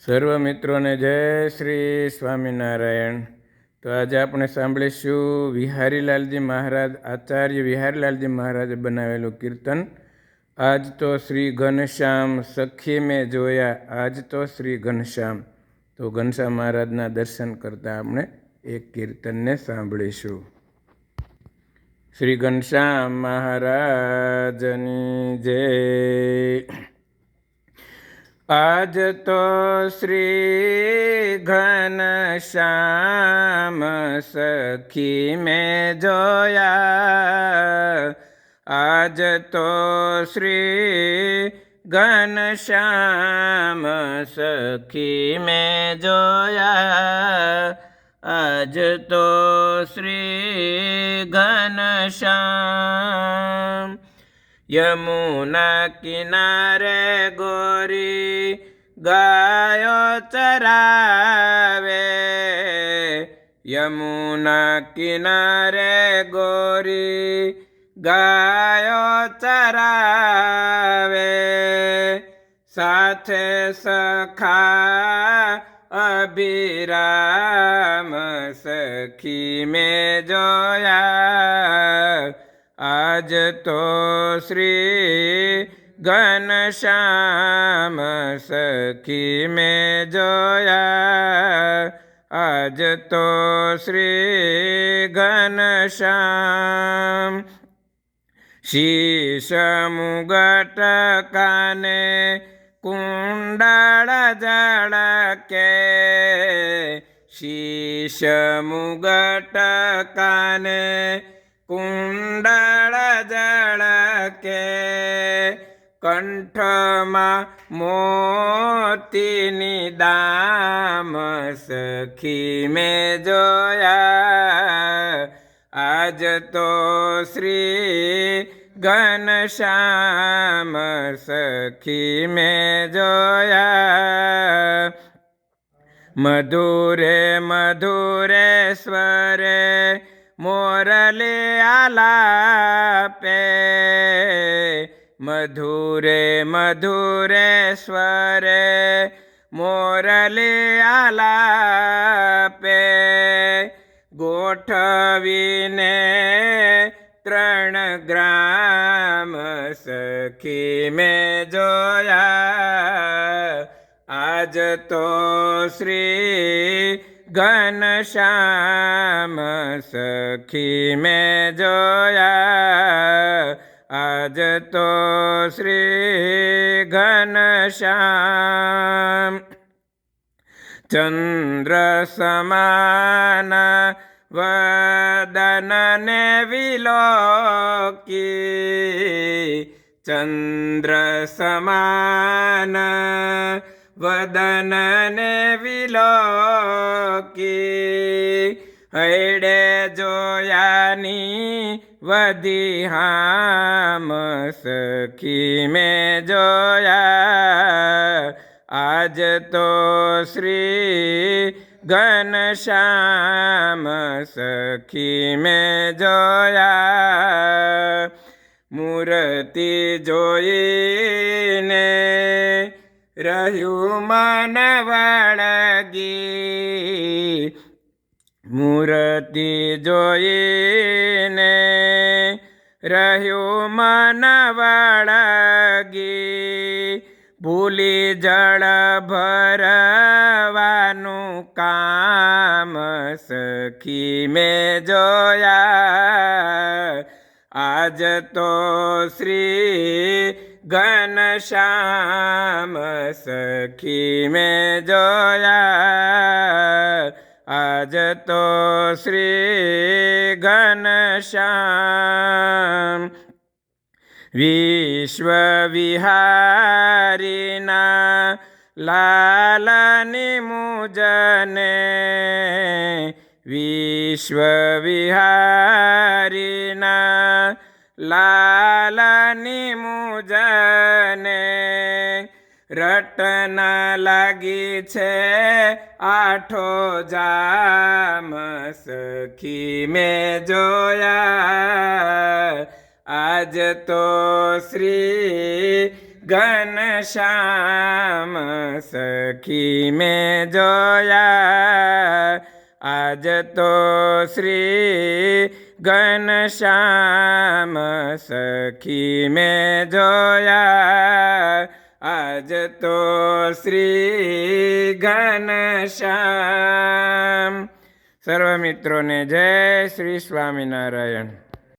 સર્વ મિત્રોને જય શ્રી સ્વામિનારાયણ। તો આજે આપણે સાંભળીશું વિહારીલાલજી મહારાજ, આચાર્ય વિહારીલાલજી મહારાજે બનાવેલું કીર્તન આજ તો શ્રી ઘનશ્યામ સખી મેં જોયા, આજ તો શ્રી ઘનશ્યામ। તો ઘનશ્યામ મહારાજના દર્શન કરતા આપણે એક કીર્તનને સાંભળીશું। શ્રી ઘનશ્યામ મહારાજની જય। आज तो श्री घनश्याम सखी में जोया, आज तो श्री घनश्याम सखी में जोया, आज तो श्री घनश्याम। यमुना किनारे गोरी गायो चरावे, यमुना किनारे गोरी गायो चरावे, साथे सखा अभिराम सखी में जोया, आज तो श्री घनश्याम सखी में जोया, आज तो श्री घनश्याम। शीश मुगट काने कुंडल जड़के, शीश मुगट काने कुंडल जड़के, कंठमा मोतीनी दाम सखी में जोया, आज तो श्री घनश्याम सखी में जोया। मधुरे मधुरे स्वरे मोरले आलापे, मधुरे मधुरे स्वरे मोरले आलापे, गोठवीने 3 ग्राम सखी में जोया, आज तो श्री घनश्याम सखी में जोया, आज तो श्री घनश्याम। चंद्र समान वदन ने विलोकी, चंद्र समान वदन ने विलोकी, हैडे जोयानी वधिहाम सखी में जोया, आज तो श्री घनश्याम सखी में जोया। मूर्ति जोईने रह्यु मन वळगी, मूर्ति जोईने रह्यु मन वळगी, भूली जल भरवानु काम सखी में जोया, आज तो श्री घनश्याम सखी में जोया, आज तो श्री घनश्याम। विश्व विहारीना लालनी मुजने, विश्व विहारीना लालनी मुजने, रटना लागी छे 8 जाम सखी में जोया, आज तो श्री ઘનશ્યામ સખી મેં જોયા આજ તો શ્રી ઘનશ્યામ સખી મેં જોયા આજ તો શ્રી ઘનશ્યામ. સર્વ મિત્રોને જય શ્રી સ્વામિનારાયણ.